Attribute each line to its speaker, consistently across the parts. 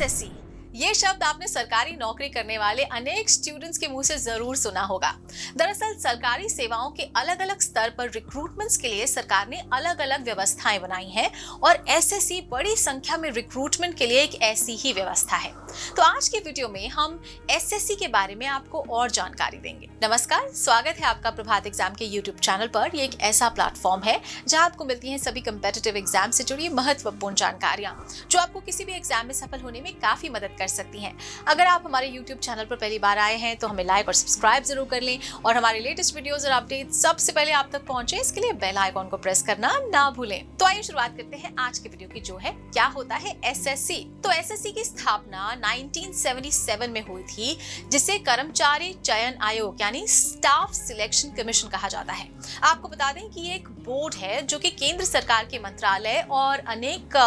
Speaker 1: SSC, ये शब्द आपने सरकारी नौकरी करने वाले अनेक स्टूडेंट्स के मुंह से जरूर सुना होगा। दरअसल सरकारी सेवाओं के अलग अलग स्तर पर रिक्रूटमेंट्स के लिए सरकार ने अलग अलग व्यवस्थाएं बनाई हैं और एसएससी बड़ी संख्या में रिक्रूटमेंट के लिए एक ऐसी ही व्यवस्था है। तो आज की वीडियो में हम एसएससी के बारे में आपको और जानकारी देंगे। नमस्कार, स्वागत है आपका प्रभात एग्जाम के यूट्यूब चैनल पर। ये एक ऐसा प्लेटफॉर्म है जहां आपको मिलती हैं सभी कम्पिटिटिव एग्जाम से जुड़ी महत्वपूर्ण जानकारियां जो आपको किसी भी एग्जाम में सफल होने में काफी मदद कर सकती हैं। अगर आप हमारे YouTube चैनल पर पहली बार आए हैं तो हमें लाइक और सब्सक्राइब जरूर कर लें और हमारे लेटेस्ट वीडियोस और अपडेट सबसे पहले आप तक पहुंचे इसके लिए बेल आइकॉन को प्रेस करना ना भूलें। तो आइए शुरुआत करते हैं आज के वीडियो की, जो है क्या होता है एसएससी। तो एसएससी की स्थापना 1977 में हुई थी, जिसे कर्मचारी चयन आयोग यानी स्टाफ सिलेक्शन कमीशन कहा जाता है। आपको बता दें कि ये एक बोर्ड है जो कि केंद्र सरकार के मंत्रालय और अनेक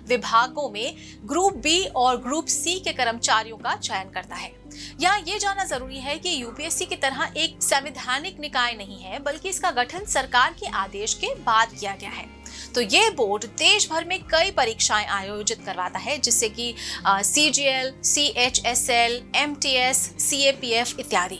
Speaker 1: विभागों में ग्रुप बी और ग्रुप सी के कर्मचारियों का चयन करता है। यहाँ ये जानना जरूरी है कि यूपीएससी की तरह एक संवैधानिक निकाय नहीं है, बल्कि इसका गठन सरकार के आदेश के बाद किया गया है। तो ये बोर्ड देश भर में कई परीक्षाएं आयोजित करवाता है, जिससे कि सीजीएल, सीएचएसएल, एमटीएस, सीएपीएफ इत्यादि।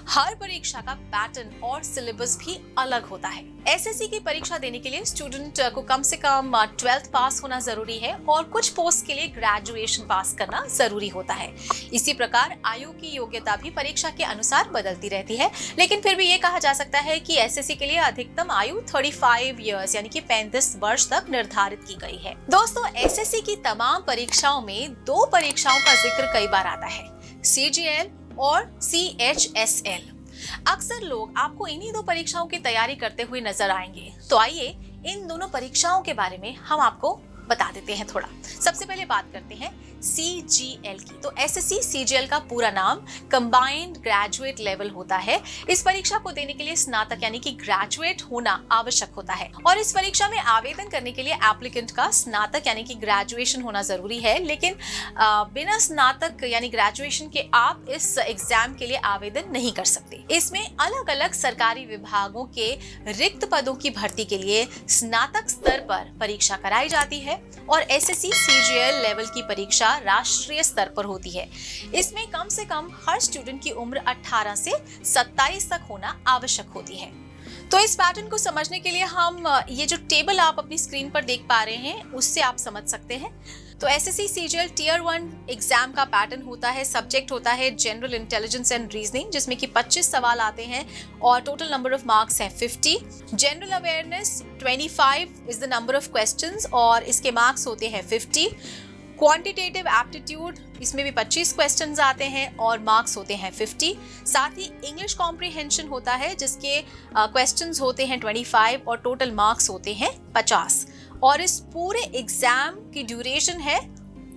Speaker 1: हर परीक्षा का पैटर्न और सिलेबस भी अलग होता है। एसएससी की परीक्षा देने के लिए स्टूडेंट को कम से कम 12th पास होना जरूरी है और कुछ पोस्ट के लिए ग्रेजुएशन पास करना जरूरी होता है। इसी प्रकार आयु की योग्यता भी परीक्षा के अनुसार बदलती रहती है, लेकिन फिर भी ये कहा जा सकता है कि एसएससी के लिए अधिकतम आयु 35 इयर्स यानी कि 35 वर्ष तक निर्धारित की गई है। दोस्तों, एसएससी की तमाम परीक्षाओं में दो परीक्षाओं का जिक्र कई बार आता है, सीजीएल और सीएचएसएल। अक्सर लोग आपको इन्हीं दो परीक्षाओं की तैयारी करते हुए नजर आएंगे। तो आइए इन दोनों परीक्षाओं के बारे में हम आपको बता देते हैं थोड़ा। सबसे पहले बात करते हैं सीजीएल की। तो एसएससी सीजीएल का पूरा नाम कंबाइंड ग्रेजुएट लेवल होता है। इस परीक्षा को देने के लिए स्नातक यानी कि ग्रेजुएट होना आवश्यक होता है और इस परीक्षा में आवेदन करने के लिए एप्लीकेंट का स्नातक यानी कि ग्रेजुएशन होना जरूरी है, लेकिन बिना स्नातक यानी ग्रेजुएशन के आप इस एग्जाम के लिए आवेदन नहीं कर सकते। इसमें अलग अलग सरकारी विभागों के रिक्त पदों की भर्ती के लिए स्नातक स्तर पर परीक्षा कराई जाती है और एसएससी सीजीएल लेवल की परीक्षा राष्ट्रीय स्तर पर होती है। इसमें कम से कम हर स्टूडेंट की उम्र 18 से 27 तक होना आवश्यक होती है। तो इस पैटर्न को समझने के लिए हम ये जो टेबल आप अपनी स्क्रीन पर देख पा रहे हैं उससे आप समझ सकते हैं। तो एसएससी सीजीएल टियर 1 एग्जाम का पैटर्न होता है। सब्जेक्ट होता है जनरल इंटेलिजेंस एंड रीजनिंग, जिसमें कि 25 सवाल आते हैं और टोटल नंबर ऑफ मार्क्स है 50। General awareness 25 is the number of questions और इसके मार्क्स होते हैं 50। क्वांटिटेटिव एप्टीट्यूड, इसमें भी 25 क्वेश्चंस आते हैं और मार्क्स होते हैं 50। साथ ही इंग्लिश कॉम्प्रिहेंशन होता है, जिसके क्वेश्चंस होते हैं 25 और टोटल मार्क्स होते हैं 50। और इस पूरे एग्जाम की ड्यूरेशन है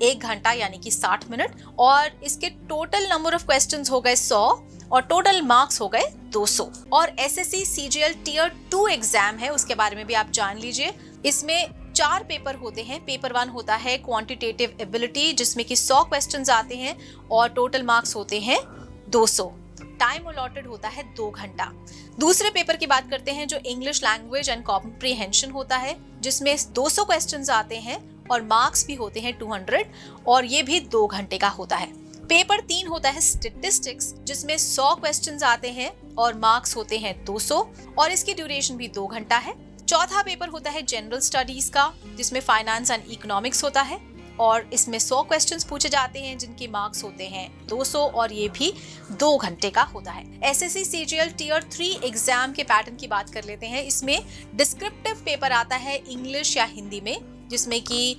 Speaker 1: 1 घंटा यानी कि 60 मिनट और इसके टोटल नंबर ऑफ क्वेश्चंस हो गए 100 और टोटल मार्क्स हो गए 200। और एसएससी सीजीएल टियर 2 एग्जाम है, उसके बारे में भी आप जान लीजिए। इसमें 4 पेपर होते हैं। पेपर 1 होता है क्वांटिटेटिव एबिलिटी, जिसमें कि 100 क्वेश्चंस आते हैं और टोटल मार्क्स होते हैं 200। टाइम अलॉटेड होता है 2 घंटा। दूसरे पेपर की बात करते हैं जो इंग्लिश लैंग्वेज एंड कॉम्प्रिहेंशन होता है, जिसमें 200 क्वेश्चंस आते हैं और मार्क्स भी होते हैं 200 और ये भी 2 घंटे का होता है। पेपर 3 होता है स्टैटिस्टिक्स, जिसमें 100 क्वेश्चंस आते हैं और मार्क्स होते हैं 200 और इसकी ड्यूरेशन भी 2 घंटा है। चौथा पेपर होता है जनरल स्टडीज का, जिसमें फाइनेंस एंड इकोनॉमिक्स होता है और इसमें 100 क्वेश्चंस पूछे जाते हैं जिनके मार्क्स होते हैं 200 और ये भी 2 घंटे का होता है। एसएससी सीजीएल टियर 3 एग्जाम के पैटर्न की बात कर लेते हैं। इसमें डिस्क्रिप्टिव पेपर आता है इंग्लिश या हिंदी में, जिसमें कि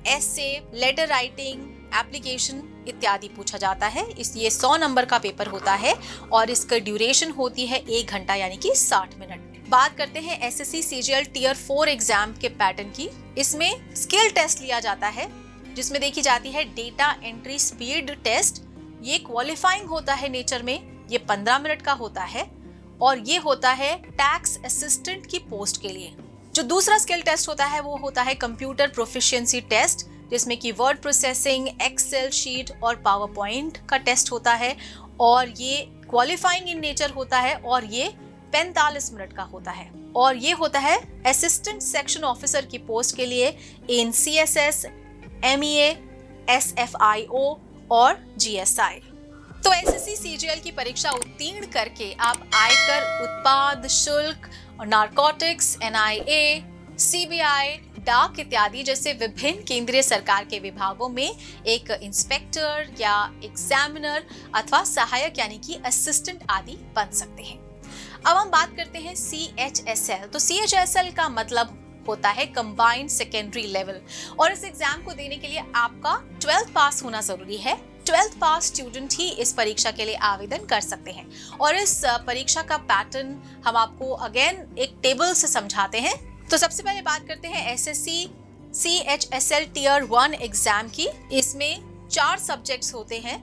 Speaker 1: एसे, लेटर राइटिंग, एप्लीकेशन इत्यादि पूछा जाता है। ये 100 नंबर का पेपर होता है और इसका ड्यूरेशन होती है 1 घंटा यानी कि 60 मिनट। बात करते हैं एसएससी सीजीएल टियर 4 एग्जाम के पैटर्न की। इसमें स्किल टेस्ट लिया जाता है, जिसमें देखी जाती है डेटा एंट्री स्पीड टेस्ट। ये क्वालिफाइंग होता है नेचर में, ये 15 मिनट का होता है और ये होता है टैक्स असिस्टेंट की पोस्ट के लिए। जो दूसरा स्किल टेस्ट होता है वो होता है कंप्यूटर प्रोफिशिएंसी टेस्ट, जिसमें कि वर्ड प्रोसेसिंग, एक्सेल शीट और पावर पॉइंट का टेस्ट होता है और ये क्वालिफाइंग इन नेचर होता है और ये 45 मिनट का होता है। और ये होता है असिस्टेंट सेक्शन ऑफिसर की पोस्ट के लिए इन CSS, MEA, SFIO और GSI। तो SSC CGL की परीक्षा उत्तीर्ण करके आप आयकर, उत्पाद शुल्क और नारकोटिक्स, NIA, CBI, डाक इत्यादि जैसे विभिन्न केंद्रीय सरकार के विभागों में एक इंस्पेक्टर या एग्जामिनर अथवा सहायक यानी कि असिस्टेंट आदि बन सकते हैं। अब हम बात करते हैं CHSL। तो CHSL का मतलब होता है कंबाइंड सेकेंडरी लेवल, और इस एग्जाम को देने के लिए आपका 12th पास होना जरूरी है। 12th पास स्टूडेंट ही इस परीक्षा के लिए आवेदन कर सकते हैं। और इस परीक्षा का पैटर्न हम आपको अगेन एक टेबल से समझाते हैं। तो सबसे पहले बात करते हैं SSC CHSL Tier 1 एग्जाम की। इसमें 4 सब्जेक्ट्स होते हैं: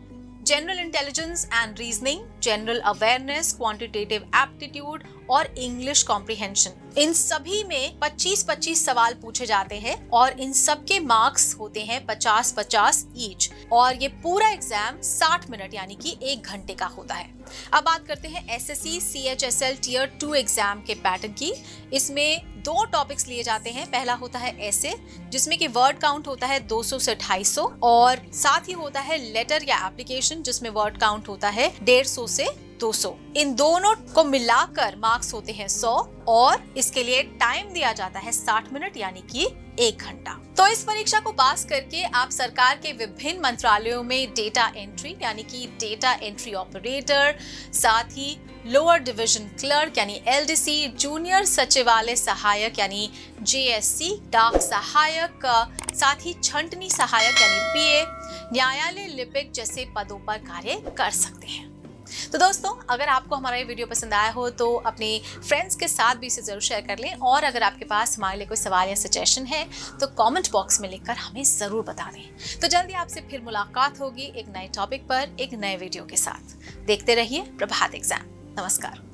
Speaker 1: general intelligence and reasoning, general awareness, quantitative aptitude और इंग्लिश कॉम्प्रिहेंशन। इन सभी में 25-25 सवाल पूछे जाते हैं और इन सब के मार्क्स होते हैं 50-50 ईच, और ये पूरा एग्जाम 60 मिनट यानी कि 1 घंटे का होता है। अब बात करते हैं SSC CHSL Tier 2 एग्जाम के पैटर्न की। इसमें 2 टॉपिक्स लिए जाते हैं। पहला होता है ऐसे, जिसमें कि वर्ड काउंट होता है 200 से 250, और साथ ही होता है लेटर या एप्लीकेशन, जिसमें वर्ड काउंट होता है 150 से 200। इन दोनों को मिलाकर मार्क्स होते हैं 100, और इसके लिए टाइम दिया जाता है 60 मिनट यानी कि 1 घंटा। तो इस परीक्षा को पास करके आप सरकार के विभिन्न मंत्रालयों में डेटा एंट्री यानी कि डेटा एंट्री ऑपरेटर, साथ ही लोअर डिवीजन क्लर्क यानी LDC, जूनियर सचिवालय सहायक यानी JSC, डाक सहायक, साथ ही छंटनी सहायक यानी PA, न्यायालय लिपिक जैसे पदों पर कार्य कर सकते हैं। तो दोस्तों, अगर आपको हमारा ये वीडियो पसंद आया हो तो अपने फ्रेंड्स के साथ भी इसे जरूर शेयर कर लें, और अगर आपके पास हमारे लिए कोई सवाल या सजेशन है तो कमेंट बॉक्स में लिखकर हमें जरूर बता दें। तो जल्दी आपसे फिर मुलाकात होगी एक नए टॉपिक पर, एक नए वीडियो के साथ। देखते रहिए प्रभात एग्जाम। नमस्कार।